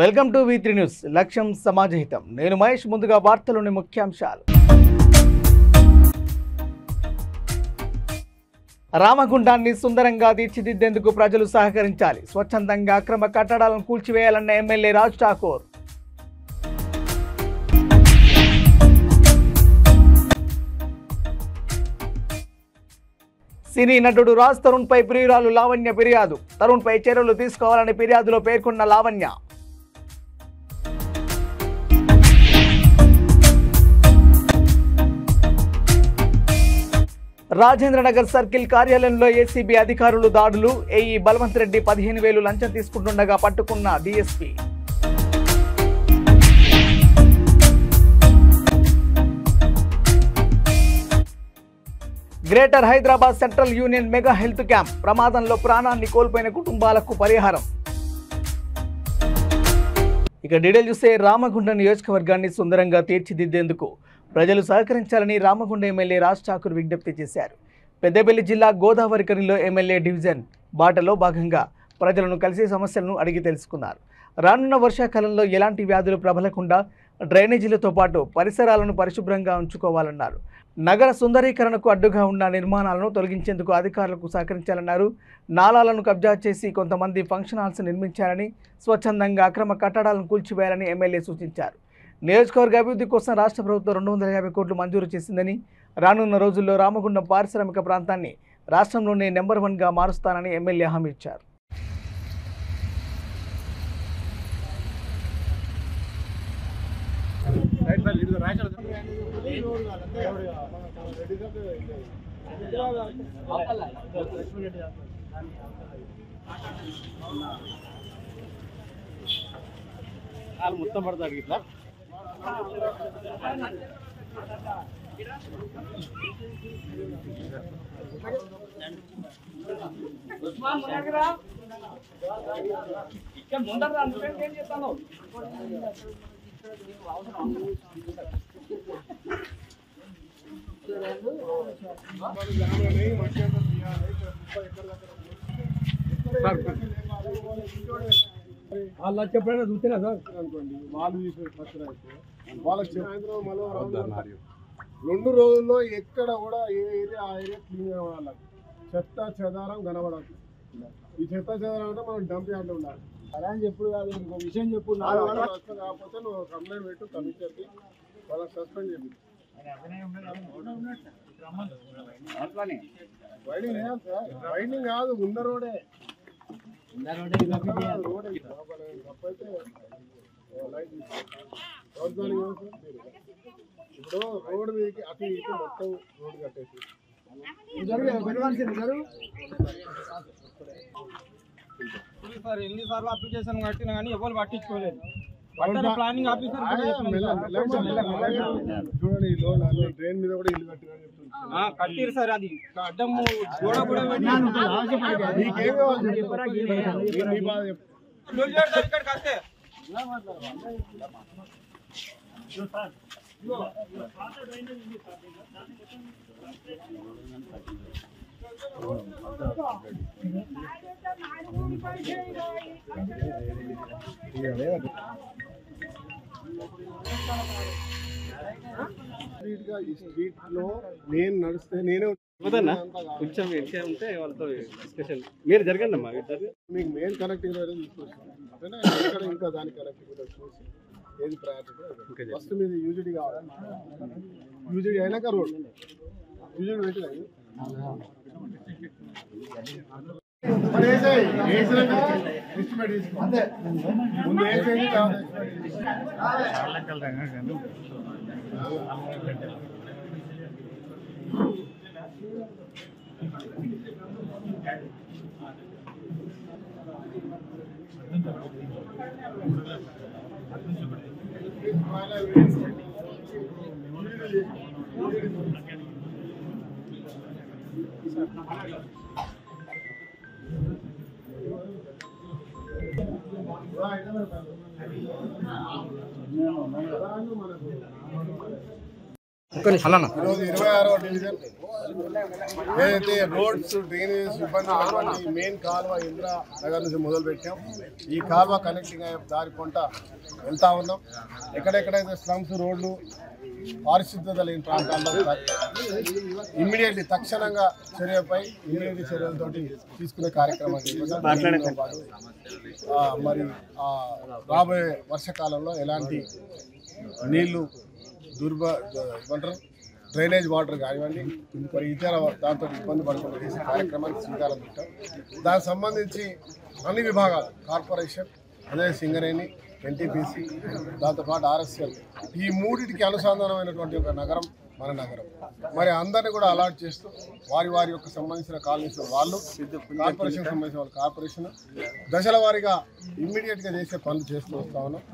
Welcome to V3 news. లక్ష్యం సమాజహితం. నేను మహేష్. ముందుగా వార్తలోని ముఖ్యాంశాలు. రామగుండాన్ని సుందరంగా తీర్చిదిద్దేందుకు ప్రజలు సహకరించాలి. స్వచ్ఛందంగా అక్రమ కట్టడాలను కూల్చివేయాలన్న ఎమ్మెల్యే రాజ్ ఠాకూర్. సినీ నటుడు రాజ్ తరుణ్పై ప్రియురాలు లావణ్య ఫిర్యాదు. తరుణ్పై చర్యలు తీసుకోవాలని ఫిర్యాదులో పేర్కొన్న లావణ్య. రాజేంద్రనగర్ సర్కిల్ కార్యాలయంలో ఏసీబీ అధికారులు దాడులు. ఏఈ బలవంత్ రెడ్డి 15,000 లంచం తీసుకుంటుండగా పట్టుకున్న DSP. Greater Hyderabad central union mega health camp. ప్రమాదంలో ప్రాణాన్ని కోల్పోయిన కుటుంబాలకు పరిహారం. ఇక డీటెయిల్ చూస్తే, రామగుండ నియోజకవర్గాన్ని సుందరంగా తీర్చిదిద్దేందుకు ప్రజలు సహకరించాలని రామగుండ ఎమ్మెల్యే రాజ్ ఠాకూర్ విజ్ఞప్తి చేశారు. పెద్దపల్లి జిల్లా గోదావరికనిలో ఎమ్మెల్యే డివిజన్ బాటలో భాగంగా ప్రజలను కలిసి సమస్యలను అడిగి తెలుసుకున్నారు. రానున్న వర్షాకాలంలో ఎలాంటి వ్యాధులు ప్రబలకుండా డ్రైనేజీలతో పాటు పరిసరాలను పరిశుభ్రంగా ఉంచుకోవాలన్నారు. నగర సుందరీకరణకు అడ్డుగా ఉన్న నిర్మాణాలను తొలగించేందుకు అధికారులకు సహకరించాలన్నారు. నాలాలను కబ్జా చేసి కొంతమంది ఫంక్షన్ హాల్స్ నిర్మించారని, స్వచ్ఛందంగా అక్రమ కట్టడాలను కూల్చివేయాలని ఎమ్మెల్యే సూచించారు. నియోజకవర్గ అభివృద్ధి కోసం రాష్ట్ర ప్రభుత్వం 250 కోట్లు మంజూరు చేసిందని, రానున్న రోజుల్లో రామగుండం పారిశ్రామిక ప్రాంతాన్ని రాష్ట్రంలోనే నెంబర్ 1గా మారుస్తానని ఎమ్మెల్యే హామీ ఇచ్చారు. మొత్తం పడతాడు ఇట్లా ఏం చేస్తాను వాళ్ళు చెప్పిన చూస్తేనా సార్ అనుకోండి, వాళ్ళు వాళ్ళకి సాయంత్రం మళ్ళీ 2 రోజుల్లో ఎక్కడ కూడా ఏ ఏరియా ఆ ఏరియా క్లీన్ అవ్వాలి. చెత్త చెదారం కనబడదు. ఈ చెత్త చెదారం అంటే మనం డంప్ యార్డ్లో ఉండాలి. అలా అని చెప్పుడు కాదు, ఇంకో విషయం చెప్పు. కాకపోతే నువ్వు కంప్లైంట్ పెట్టు కమిషనర్కి, వాళ్ళకి సస్పెండ్ చెప్పి. వైడింగ్ చేయాలి సార్. వైడింగ్ కాదు, ఉన్న రోడే. ఇప్పుడు రోడ్ మీదకి అటు ఇటు మొత్తం రోడ్ కట్టేసి ఎన్నిసార్లు అప్లికేషన్ కట్టినా కానీ ఎవరు పట్టించుకోలేదు. ప్లానింగ్ ఆఫీసర్ చూడండి, ఈ లోన్ అన్ని ట్రైన్ మీద కూడా ఇల్లు కట్టిరు సార్. అది అడ్డము గోడ కూడా ఇక్కడికి వస్తే ఈ స్ట్రీట్ లో నేను నడిస్తే నేనే కొంచెం విషయం ఉంటే వాళ్ళతో డిస్కషన్ మీరు జరగండి అమ్మా. మీకు మెయిన్ కనెక్టింగ్ రోడ్ తీసుకొచ్చాను. ఇక్కడ ఇంకా దాని కనెక్టింగ్ రోడ్ చూసి ఏది ప్రయారిటీ ఫస్ట్ మీద యూజీడీ కావాలి. యూజీడీ అయినాక రోడ్ యూజీడీ పెట్టలేదు. అంతే ముందు వేసేది కావాలి. మనకు ఈరోజు 26వ డివిజన్ ఏదైతే రోడ్స్ డ్రైనేజ్ ఇబ్బంది ఉన్నటువంటి మెయిన్ కాలువ ఇందిరా నగర్ నుంచి మొదలు పెట్టాం. ఈ కాలువ కనెక్టింగ్ అయ్యే దారి కొంట వెళ్తా ఉన్నాం. ఎక్కడెక్కడైతే స్లమ్స్ రోడ్లు పారిశుద్ధత లేని ప్రాంతాల్లో ఇమ్మీడియట్లీ తక్షణంగా చర్యపై ఇమ్మీడియట్ చర్యలతో తీసుకునే కార్యక్రమం మరి రాబోయే వర్షాకాలంలో ఎలాంటి నీళ్లు ఏమంటారు డ్రైనేజ్ వాటర్ కానివ్వండి మరి ఇతర దాంతో ఇబ్బంది పడకుండా చేసే కార్యక్రమానికి శ్రీకారం చుట్టాం. దానికి సంబంధించి అన్ని విభాగాలు కార్పొరేషన్, అదే సింగరేణి, ఎన్టీపీసీ, దాంతోపాటు ఆర్ఎస్ఎల్ ఈ మూడింటికి అనుసంధానమైనటువంటి ఒక నగరం మన నగరం. మరి అందరినీ కూడా అలాట్ చేస్తూ వారి వారి యొక్క సంబంధించిన కాలనీస్ వాళ్ళు, కార్పొరేషన్ సంబంధించిన వాళ్ళు కార్పొరేషన్ దశల వారీగా ఇమ్మీడియట్గా చేసే పనులు చేస్తూ వస్తా ఉన్నాం.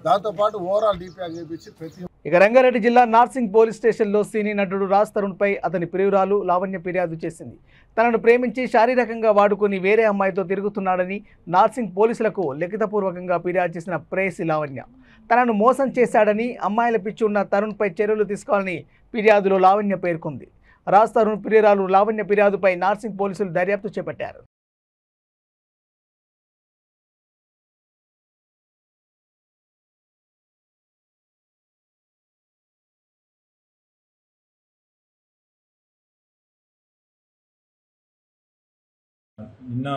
దాంతోపాటు ఓవరాల్ డిపిఆర్ చేపించి ప్రతి ఇక రంగారెడ్డి జిల్లా నార్సింగ్ పోలీస్ స్టేషన్లో సినీ నటుడు రాజ్ తరుణ్పై అతని ప్రియురాలు లావణ్య ఫిర్యాదు చేసింది. తనను ప్రేమించి శారీరకంగా వాడుకొని వేరే అమ్మాయితో తిరుగుతున్నాడని నార్సింగ్ పోలీసులకు లిఖితపూర్వకంగా ఫిర్యాదు చేసిన ప్రేయసి లావణ్య తనను మోసం చేశాడని, అమ్మాయిల పిచ్చి ఉన్న తరుణ్పై చర్యలు తీసుకోవాలని ఫిర్యాదులో లావణ్య పేర్కొంది. రాజ్ తరుణ్ ప్రియురాలు లావణ్య ఫిర్యాదుపై నార్సింగ్ పోలీసులు దర్యాప్తు చేపట్టారు. నిన్న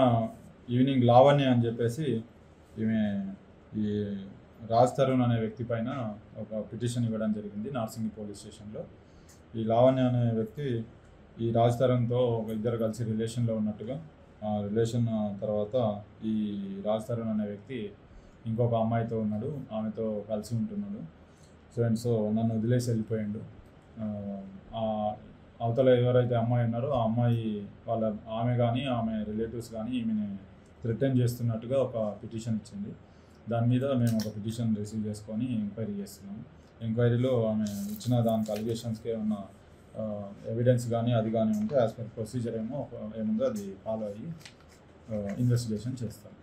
ఈవినింగ్ లావణ్య అని చెప్పేసి ఈమె ఈ రాజ్ తరుణ్ అనే వ్యక్తి పైన ఒక పిటిషన్ ఇవ్వడం జరిగింది నార్సింగి పోలీస్ స్టేషన్లో. ఈ లావణ్య అనే వ్యక్తి ఈ రాజ్ తరుణ్తో ఒక ఇద్దరు కలిసి రిలేషన్లో ఉన్నట్టుగా, ఆ రిలేషన్ తర్వాత ఈ రాజ్ తరుణ్ అనే వ్యక్తి ఇంకొక అమ్మాయితో ఉన్నాడు, ఆమెతో కలిసి ఉంటున్నాడు. సో నన్ను వదిలేసి వెళ్ళిపోయాడు. అవతల ఎవరైతే అమ్మాయి ఉన్నారో ఆ అమ్మాయి ఆమె కానీ ఆమె రిలేటివ్స్ కానీ ఈమెని థ్రెటన్ చేస్తున్నట్టుగా ఒక పిటిషన్ ఇచ్చింది. దాని మీద మేము ఒక పిటిషన్ రిసీవ్ చేసుకొని ఎంక్వైరీ చేస్తున్నాము. ఎంక్వైరీలో ఆమె ఇచ్చిన దానికి అలిగేషన్స్కి ఏమన్నా ఎవిడెన్స్ కానీ అది కానీ ఉంటే యాజ్ పర్ ప్రొసీజర్ ఏముందో అది ఫాలో అయ్యి ఇన్వెస్టిగేషన్ చేస్తాం.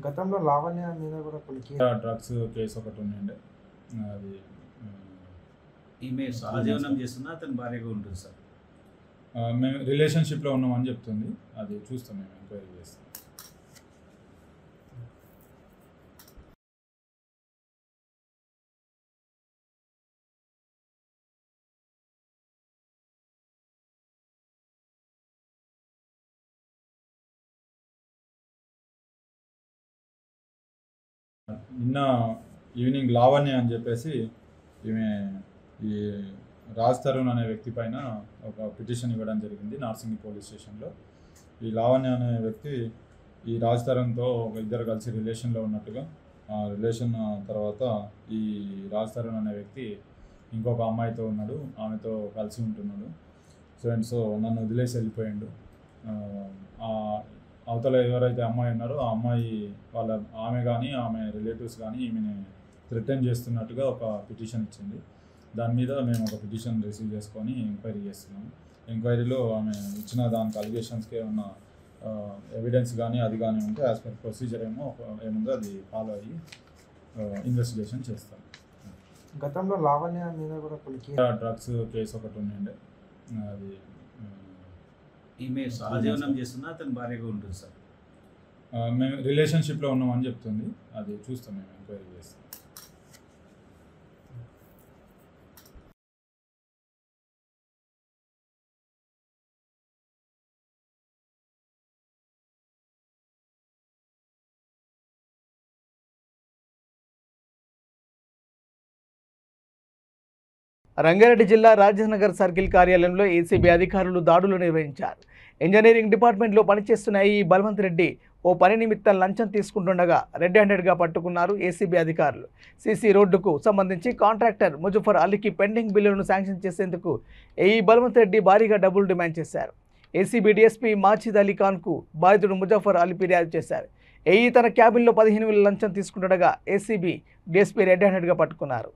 గతంలో లావణ్య మీద కూడా కొన్ని డ్రగ్స్ కేసు ఒకటి ఉండే, అది ఈమె సహజీవనం చేస్తున్నా అతని భార్యగా ఉంటుంది సార్. మేము రిలేషన్షిప్లో ఉన్నామని చెప్తుంది. అది చూస్తాం, మేము ఎంక్వైరీ చేస్తాం. నిన్న ఈవినింగ్ లావణ్య అని చెప్పేసి ఈమె ఈ రాజ్ తరుణ్ అనే వ్యక్తి పైన ఒక పిటిషన్ ఇవ్వడం జరిగింది నార్సింగి పోలీస్ స్టేషన్లో. ఈ లావణ్య అనే వ్యక్తి ఈ రాజ్ తరుణ్తో ఒక ఇద్దరు కలిసి రిలేషన్లో ఉన్నట్టుగా, ఆ రిలేషన్ తర్వాత ఈ రాజ్ తరుణ్ అనే వ్యక్తి ఇంకొక అమ్మాయితో ఉన్నాడు, ఆమెతో కలిసి ఉంటున్నాడు. సో నన్ను వదిలేసి వెళ్ళిపోయాడు. అవతల ఎవరైతే అమ్మాయి ఉన్నారో ఆ అమ్మాయి ఆమె కానీ ఆమె రిలేటివ్స్ కానీ ఈమెని థ్రెటన్ చేస్తున్నట్టుగా ఒక పిటిషన్ ఇచ్చింది. దాని మీద మేము ఒక పిటిషన్ రిసీవ్ చేసుకొని ఎంక్వైరీ చేస్తున్నాము. ఎంక్వైరీలో ఆమె ఇచ్చిన దానికి అలిగేషన్స్కి ఏమన్నా ఎవిడెన్స్ కానీ అది కానీ ఉంటే యాజ్ పర్ ప్రొసీజర్ ఏముందో అది ఫాలో అయ్యి ఇన్వెస్టిగేషన్ చేస్తాం. గతంలో లావణ్య మీద కూడా కొన్ని డ్రగ్స్ కేసు ఒకటి ఉండే, అది ఈమె సహజీవనం చేస్తున్నా అతని భార్యగా ఉంటుంది సార్. మేము రిలేషన్షిప్లో ఉన్నామని చెప్తుంది. అది చూస్తాం, మేము ఎంక్వైరీ చేస్తాం. రంగారెడ్డి జిల్లా రాజేంద్రనగర్ సర్కిల్ కార్యాలయంలో ఏసీబీ అధికారులు దాడులు నిర్వహించారు. ఇంజనీరింగ్ డిపార్ట్మెంట్లో పనిచేస్తున్న ఈ బల్వంత్ రెడ్డి ఓ పని నిమిత్తం లంచం తీసుకుంటుండగా రెడ్ హ్యాండెడ్గా పట్టుకున్నారు ఏసీబీ అధికారులు. సీసీ రోడ్డుకు సంబంధించి కాంట్రాక్టర్ ముజఫర్ అలీకి పెండింగ్ బిల్లులను శాంక్షన్ చేసేందుకు ఈ బల్వంత్ రెడ్డి భారీగా డబ్బులు డిమాండ్ చేశారు. ఏసీబీ డీఎస్పీ మాజిద్ అలీ ఖాన్కు బాధితుడు ముజఫర్ అలీ ఫిర్యాదు చేశారు. తన క్యాబిన్లో 15,000 లంచం తీసుకుంటుండగా ఏసీబీ డీఎస్పీ రెడ్ హ్యాండెడ్గా పట్టుకున్నారు.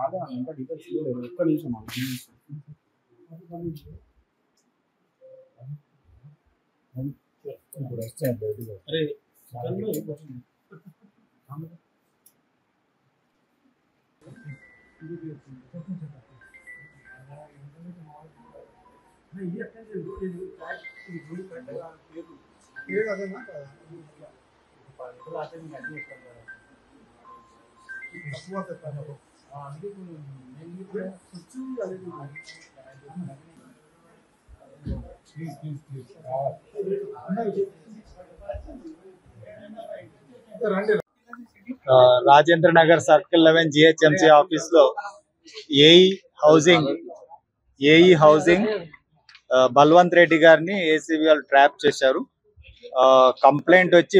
రాదా ఇంకా డీటెయిల్స్ ఇవ్వలేదు. ఒక్క నిమిషం ఇప్పుడు వస్తాను బయటకు. అరే Rajendra Nagar circle 11 GHMC office లో ఏఈ హౌసింగ్ బల్వంత్ రెడ్డి గారిని ఏసీబీ వాళ్ళు ట్రాప్ చేశారు. కంప్లైంట్ వచ్చి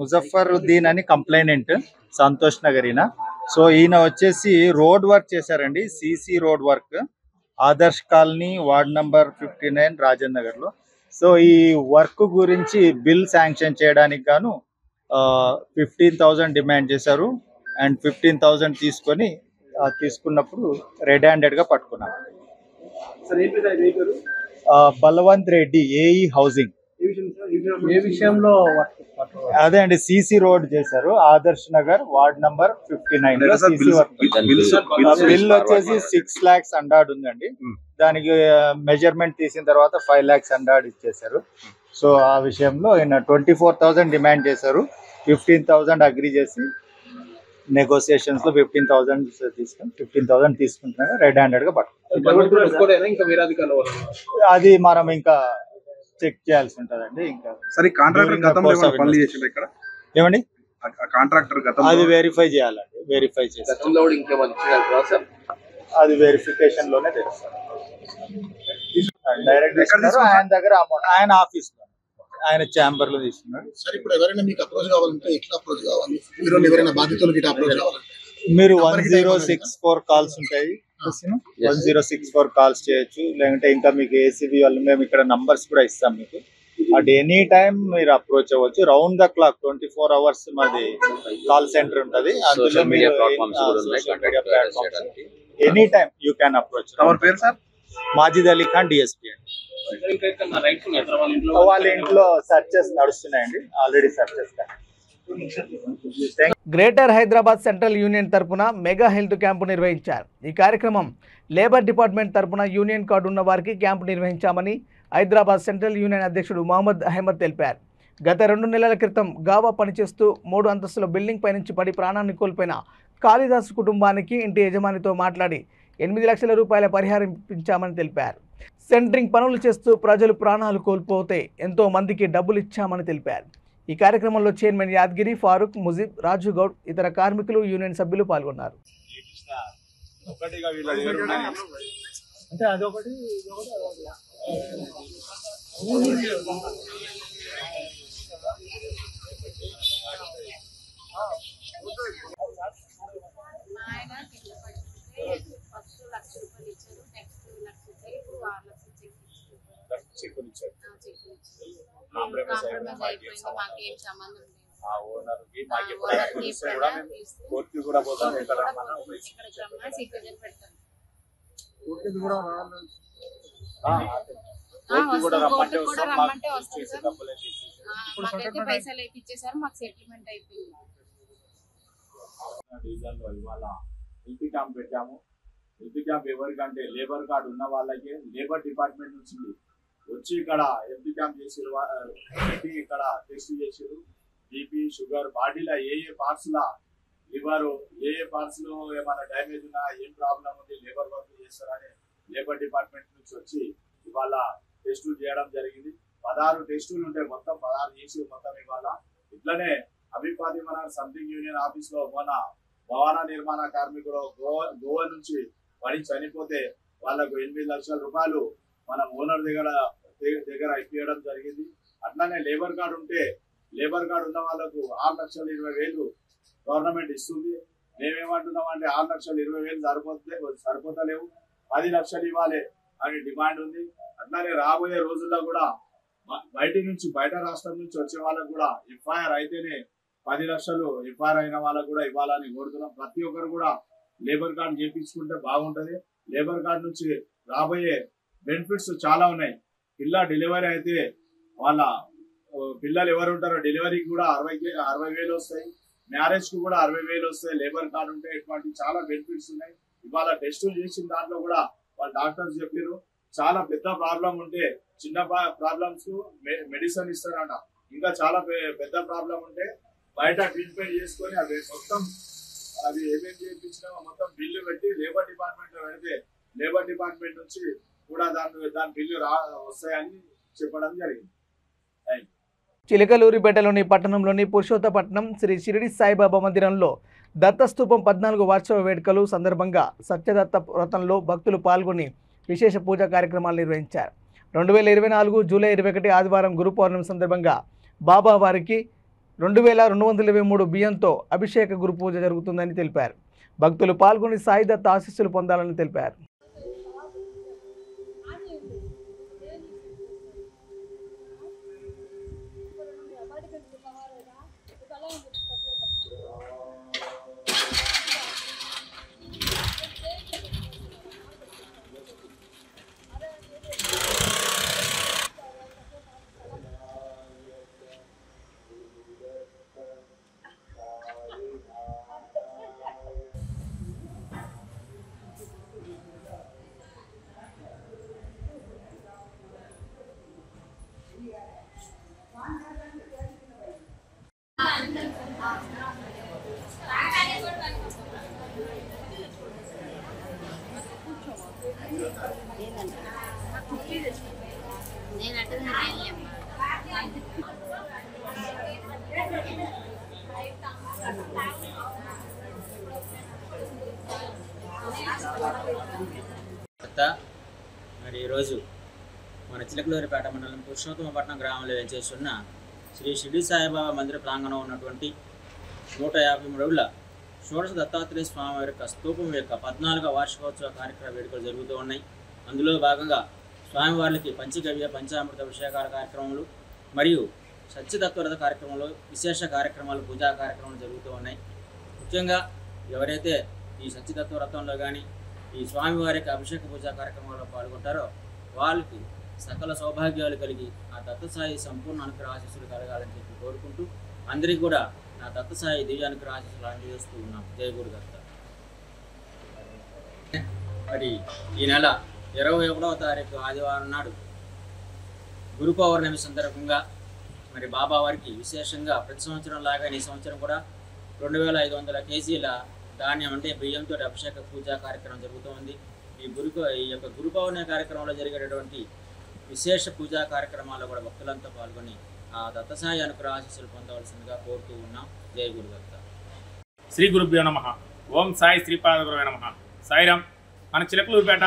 ముజఫరుద్దీన్ అని కంప్లైనెంట్, సంతోష్ నగర్ ఈయన. సో ఈయన వచ్చేసి రోడ్ వర్క్ చేశారండి, CC road work, Adarsh colony ward number 59 Rajendra Nagar లో. సో ఈ వర్క్ గురించి బిల్ శాంక్షన్ చేయడానికి గాను 15,000 డిమాండ్ చేశారు. అండ్ 15,000 తీసుకున్నప్పుడు రెడ్ హ్యాండెడ్ గా పట్టుకున్నారు. Balwant Reddy, AE housing. ఏ విషయంలో అదే అండి, సిసి రోడ్ చేశారు, ఆదర్శ్ నగర్ వార్డ్ నంబర్ 59 లో సిసి వర్క్. బిల్ వచ్చేసి 6 lakhs అండాడ్ ఉందండి. దానికి మెజర్మెంట్ తీసిన తర్వాత 5 lakhs అండాడ్ ఇచ్చేసారు. సో ఆ విషయంలో ఆయన 24,000 డిమాండ్ చేశారు. 15,000 అగ్రీ చేసి నెగోసియేషన్స్ లో 15,000 తీసుకుంటున్నారు. రెడ్ హ్యాండెడ్ గా పట్టుకుంటారు. అది మనం ఇంకా చెక్ చేయాల్సి ఉంటదండి. ఇంకా సరే, కాంట్రాక్టర్ గతంలో ఏమైనా పనులు చేసిండు ఇక్కడ? ఏమండి, కాంట్రాక్టర్ గతంలో అది వెరిఫై చేయాలండి. వెరిఫై చేసి అది వెరిఫికేషన్ లోనే తెలుస్తుంది. డైరెక్ట్ ఆయన దగ్గర అమౌంట్, ఆయన ఆఫీస్ లో, ఆయన ఛాంబర్ లో తీసుకున్నాడు. సరే, ఇప్పుడు ఎవరైనా మీకు అప్రోచ్ కావాలంటే ఎట్లా అప్రోచ్ కావాలి? మీరు ఎవరైనా బాధితులకి అప్రోచ్ కావాలి? మీరు 1064 కాల్స్ ఉంటాయి, 1064 కాల్స్ చేయొచ్చు. లేదంటే ఇంకా మీకు ఏసీబీ వాళ్ళు మేము ఇక్కడ నంబర్స్ కూడా ఇస్తాం మీకు. అట్ ఎనీ టైం మీరు అప్రోచ్ అవ్వచ్చు. రౌండ్ ద క్లాక్ 24 hours మాది కాల్ సెంటర్ ఉంటుంది. అందులో మీరు any time you can approach. ఎవరి పేరు సార్? మాజిద్ అలీ ఖాన్, డిఎస్పీ అండి. వాళ్ళ ఇంట్లో సర్చెస్ నడుస్తున్నాయండి, already searches. Greater Hyderabad central union తరపున మెగా హెల్త్ క్యాంపు నిర్వహించారు. ఈ కార్యక్రమం లేబర్ డిపార్ట్మెంట్ తరపున యూనియన్ కార్డు ఉన్న వారికి క్యాంపు నిర్వహించామని హైదరాబాద్ సెంట్రల్ యూనియన్ అధ్యక్షుడు మహమ్మద్ అహ్మద్ తెలిపారు. గత 2 నెలల క్రితం గావా పనిచేస్తూ 3 అంతస్తుల బిల్డింగ్ పైనుంచి పడి ప్రాణాన్ని కోల్పోయిన కాళిదాస్ కుటుంబానికి ఇంటి యజమానితో మాట్లాడి 8 లక్షల రూపాయల పరిహారం ఇప్పించామని తెలిపారు. సెంటరింగ్ పనులు చేస్తూ ప్రజలు ప్రాణాలు కోల్పోతే ఎంతో మందికి డబ్బులు ఇచ్చామని తెలిపారు. ఈ కార్యక్రమంలో చైర్మన్ యాదగిరి, ఫారూక్, ముజీబ్, రాజు గౌడ్, ఇతర కార్మికులు, యూనియన్ సభ్యులు పాల్గొన్నారు. పైసలు ఇచ్చేసారు, మాకు సెటిల్మెంట్ అయిపోయింది. హెల్త్ క్యాంప్ పెట్టాము. హెల్త్ క్యాంప్ ఎవరికంటే లేబర్ కార్డు ఉన్న వాళ్ళకి లేబర్ డిపార్ట్మెంట్ నుంచి వచ్చి ఇక్కడ హెల్త్ క్యాంప్ చేసారు. ఇక్కడ టెస్ట్ చేసారు. బీపీ, షుగర్, బాడీలో ఏ పార్ట్స్ లా లివర్, ఏ పార్ట్స్ లో ఏమైనా డ్యామేజ్ ఉన్నా, ఏం ప్రాబ్లం ఉంది, లేబర్ వర్క్ చేస్తారని లేబర్ డిపార్ట్మెంట్ నుంచి వచ్చి ఇవాళ టెస్టులు చేయడం జరిగింది. 16 టెస్టులు ఉంటాయి, మొత్తం 16 చేసి మొత్తం ఇవాళ. ఇట్లనే అభిపాదిమన సంథింగ్ యూనియన్ ఆఫీస్ లో మొన్న భవన నిర్మాణ కార్మికుడు గోవా నుంచి పడి చనిపోతే వాళ్ళకు 8 లక్షల రూపాయలు మన ఓనర్ దగ్గర ఇప్పించడం జరిగింది. అట్లానే లేబర్ కార్డు ఉంటే లేబర్ కార్డు ఉన్న వాళ్ళకు 6,20,000 గవర్నమెంట్ ఇస్తుంది. మేమేమంటున్నాం అంటే 6,20,000 సరిపోతలేవు, 10 లక్షలు ఇవ్వాలి అని డిమాండ్ ఉంది. అట్లానే రాబోయే రోజుల్లో కూడా బయట రాష్ట్రం నుంచి వచ్చే వాళ్ళకు కూడా ఎఫ్ఐఆర్ అయితేనే 10 లక్షలు ఎఫ్ఐఆర్ అయిన వాళ్ళకు కూడా ఇవ్వాలని కోరుతున్నాం. ప్రతి ఒక్కరు కూడా లేబర్ కార్డు చేయించుకుంటే బాగుంటుంది. లేబర్ కార్డు నుంచి రాబోయే బెనిఫిట్స్ చాలా ఉన్నాయి. పిల్ల డెలివరీ అయితే వాళ్ళ పిల్లలు ఎవరు ఉంటారో డెలివరీకి కూడా 60,000 వస్తాయి, మ్యారేజ్ కు కూడా 60,000 వస్తాయి. లేబర్ కార్డు ఉంటే ఇటువంటి చాలా బెనిఫిట్స్ ఉన్నాయి. ఇవాళ టెస్టులు చేసిన దాంట్లో కూడా వాళ్ళ డాక్టర్స్ చెప్పారు చాలా పెద్ద ప్రాబ్లం ఉంటే చిన్న ప్రాబ్లమ్స్ మెడిసిన్ ఇస్తారంట. ఇంకా చాలా పెద్ద ప్రాబ్లం ఉంటే బయట ట్రీట్మెంట్ చేసుకొని అవి మొత్తం అది ఏమేమి చేయించినా మొత్తం బిల్లు పెట్టి లేబర్ డిపార్ట్మెంట్ లో పెడితే లేబర్ డిపార్ట్మెంట్ నుంచి కూడా దాని బిల్లు వస్తాయని చెప్పడం జరిగింది. చిలకలూరిపేటలోని పట్టణంలోని పురుషోత్తపట్నం శ్రీ షిరిడి సాయిబాబా మందిరంలో దత్తస్తూపం 14 వార్షిక వేడుకలు సందర్భంగా సత్యదత్త వ్రతంలో భక్తులు పాల్గొని విశేష పూజా కార్యక్రమాలు నిర్వహించారు. 2024 జూలై 21 ఆదివారం గురు పౌర్ణమి సందర్భంగా బాబా వారికి 2223 బియ్యంతో అభిషేక గురు పూజ జరుగుతుందని తెలిపారు. భక్తులు పాల్గొని సాయిదత్త ఆశీస్సులు పొందాలని తెలిపారు. మరి ఈరోజు మన చిలకలూరిపేట మండలం పురుషోత్తమపట్నం గ్రామంలో వేచేస్తున్న శ్రీ షిరిడి సాయిబాబా మందిర ప్రాంగణంలో ఉన్నటువంటి 153 అడుగుల షోడశ దత్తాత్రేయ స్వామివారి యొక్క స్తూపం యొక్క 14వ వార్షికోత్సవ కార్యక్రమ వేడుకలు జరుగుతూ ఉన్నాయి. అందులో భాగంగా స్వామివారికి పంచగవ్య పంచామృత అభిషేకాల కార్యక్రమాలు మరియు సత్యదత్వరథ కార్యక్రమంలో విశేష కార్యక్రమాలు పూజా కార్యక్రమాలు జరుగుతూ ఉన్నాయి. ముఖ్యంగా ఎవరైతే ఈ సత్యదత్వరథంలో కానీ ఈ స్వామివారి యొక్క అభిషేక పూజా కార్యక్రమాల్లో పాల్గొంటారో వాళ్ళకి సకల సౌభాగ్యాలు కలిగి ఆ దత్తసాయి సంపూర్ణ అనుగ్రహ ఆశీస్సులు కలగాలని చెప్పి కోరుకుంటూ అందరికీ కూడా నా దత్తసాయి దివ్యానుగ్రహ ఆశీస్సులు అందజేస్తూ ఉన్నాం. జయ గురు దత్త. మరి ఈ నెల 21వ తారీఖు ఆదివారం నాడు గురు పౌర్ణమి సందర్భంగా మరి బాబా వారికి విశేషంగా ప్రతి సంవత్సరం లాగా ఈ సంవత్సరం కూడా 2500 కేజీల ధాన్యం అంటే బియ్యంతో అభిషేక పూజా కార్యక్రమం జరుగుతోంది. ఈ యొక్క గురు పౌర్ణమి కార్యక్రమంలో జరిగేటటువంటి విశేష పూజా కార్యక్రమాల్లో కూడా భక్తులంతా పాల్గొని ఆ దత్తసాయి అనుగ్రహ ఆశీస్సులు పొందవలసిందిగా కోరుతూ ఉన్నాం. జై గురు దత్త. శ్రీ గురుభ్యో నమః. ఓం సాయి శ్రీపాద గురువే నమః. సాయిరామ్. మన చిలకలూరిపేట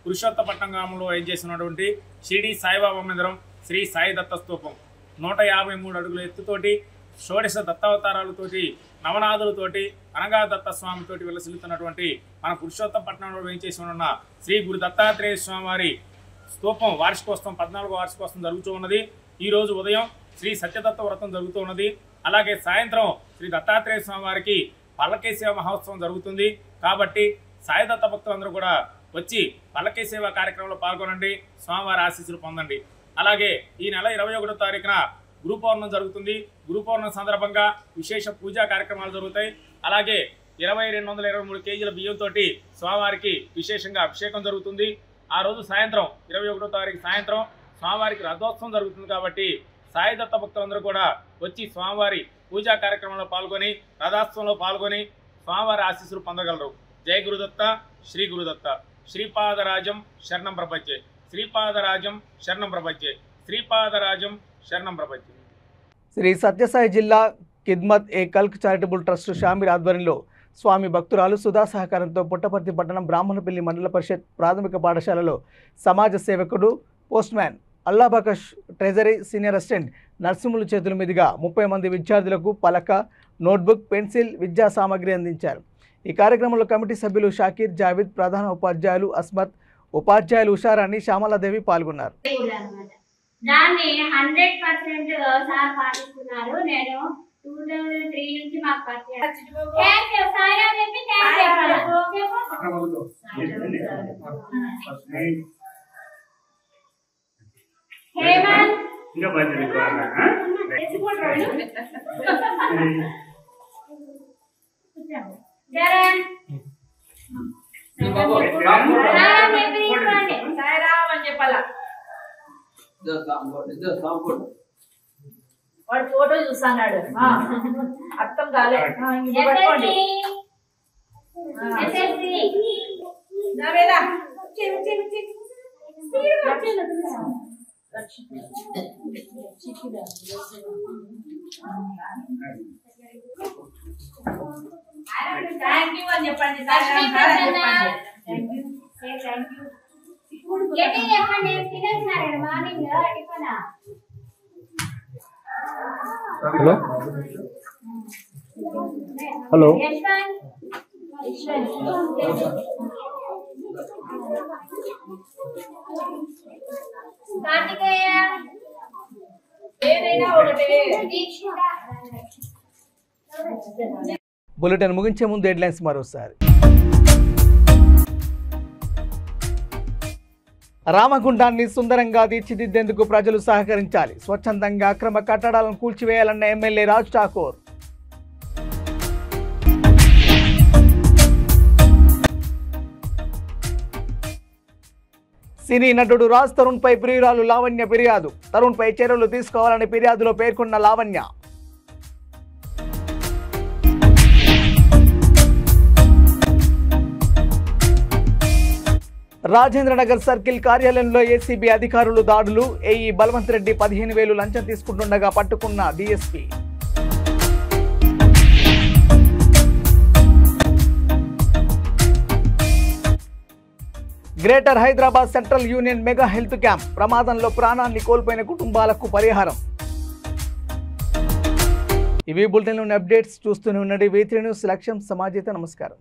పురుషోత్తపట్నం గ్రామంలో ఏం చేసినటువంటి షిరిడి సాయిబాబా మందిరం శ్రీ సాయి దత్త స్తూపం 153 అడుగుల ఎత్తుతోటి షోడశ దత్తావతారాలతోటి నవనాథులతోటి అనగా దత్త స్వామితోటి విలసిల్లుతున్నటువంటి మన పురుషోత్తపట్నంలో వేయించేసి ఉన్న శ్రీ గురు దత్తాత్రేయ స్వామి వారి స్తూపం వార్షికోత్సవం 14వ వార్షికోత్సవం జరుగుతూ ఉన్నది. ఈరోజు ఉదయం శ్రీ సత్యదత్త వ్రతం జరుగుతూ ఉన్నది. అలాగే సాయంత్రం శ్రీ దత్తాత్రేయ స్వామి వారికి పల్లకీ సేవ మహోత్సవం జరుగుతుంది. కాబట్టి సాయిదత్త భక్తులందరూ కూడా వచ్చి పల్లకీ సేవ కార్యక్రమంలో పాల్గొనండి, స్వామివారి ఆశీస్సులు పొందండి. అలాగే ఈ నెల 21వ తారీఖున గురు పౌర్ణమి జరుగుతుంది. గురు పౌర్ణమి సందర్భంగా విశేష పూజా కార్యక్రమాలు జరుగుతాయి. అలాగే 2223 కేజీల బియ్యంతో స్వామివారికి విశేషంగా అభిషేకం జరుగుతుంది. ఆ రోజు సాయంత్రం 21వ తారీఖు సాయంత్రం స్వామివారికి రథోత్సవం జరుగుతుంది. కాబట్టి సాయిదత్త భక్తులందరూ కూడా వచ్చి స్వామివారి పూజా కార్యక్రమంలో పాల్గొని రథోత్సవంలో పాల్గొని స్వామివారి ఆశీస్సులు పొందగలరు. జయ గురుదత్త. శ్రీ గురుదత్త. శ్రీపాదరాజం శరణం ప్రపంచే. శ్రీపాదరాజం శరణం ప్రపంచే. శ్రీపాదరాజం శరణం ప్రపంచే. శ్రీ సత్యసాయి జిల్లా కిద్మత్ ఏ కల్క్ చారిటబుల్ ట్రస్ట్ షామీర్ ఆధ్వర్యంలో స్వామి భక్తురాలు సుధా సహకారంతో పుట్టపర్తి పట్టణం బ్రాహ్మణపల్లి మండల పరిషత్ ప్రాథమిక పాఠశాలలో సమాజ సేవకుడు పోస్ట్మ్యాన్ అల్లాబకష్ ట్రెజరీ సీనియర్ అసిస్టెంట్ నర్సింహుల చేతుల మీదుగా 30 మంది విద్యార్థులకు పలక, నోట్బుక్, పెన్సిల్, విద్యా సామాగ్రి అందించారు. ఈ కార్యక్రమంలో కమిటీ సభ్యులు షాకీర్, జావేద్, ప్రధాన ఉపాధ్యాయులు అస్మత్, ఉపాధ్యాయులు ఉషారాణి, శ్యామలాదేవి పాల్గొన్నారు. దాన్ని 100% సార్ పాటిస్తున్నారు. నేను 2 3 నుంచి మాకు పరిచయం. థాంక్ యూ సాయిరా చెప్పి థాంక్ యూ. హేమంత్ ఇంకా బాధ్యత ఇవ్వాలా? జరన్ వాడు ఫోటో చూస్తున్నాడు అర్థం కాలే థ్యాంక్ యూ అని చెప్పండి. హలో హలో బులెటిన్ ముగించే ముందు హెడ్లైన్స్ మరోసారి. రామగుండాన్ని సుందరంగా తీర్చిదిద్దేందుకు ప్రజలు సహకరించాలి. స్వచ్ఛందంగా అక్రమ కట్టడాలను కూల్చివేయాలన్న ఎమ్మెల్యే రాజ్ ఠాకూర్. సినీ నటుడు రాజ్ తరుణ్పై ప్రియురాలు లావణ్య ఫిర్యాదు. తరుణ్పై చర్యలు తీసుకోవాలని ఫిర్యాదులో పేర్కొన్న లావణ్య. రాజేంద్రనగర్ సర్కిల్ కార్యాలయంలో ఏసీబీ అధికారులు దాడులు. ఏఈ బలవంత్ రెడ్డి 15,000 లంచం తీసుకుంటుండగా పట్టుకున్న DSP. Greater Hyderabad central union mega health camp. ప్రమాదంలో ప్రాణాన్ని కోల్పోయిన కుటుంబాలకు పరిహారం. ఇవి బులెటిన్లోని అప్డేట్స్. చూస్తూనే ఉండండి V3 న్యూస్. లక్ష్యం సమాజేత. నమస్కారం.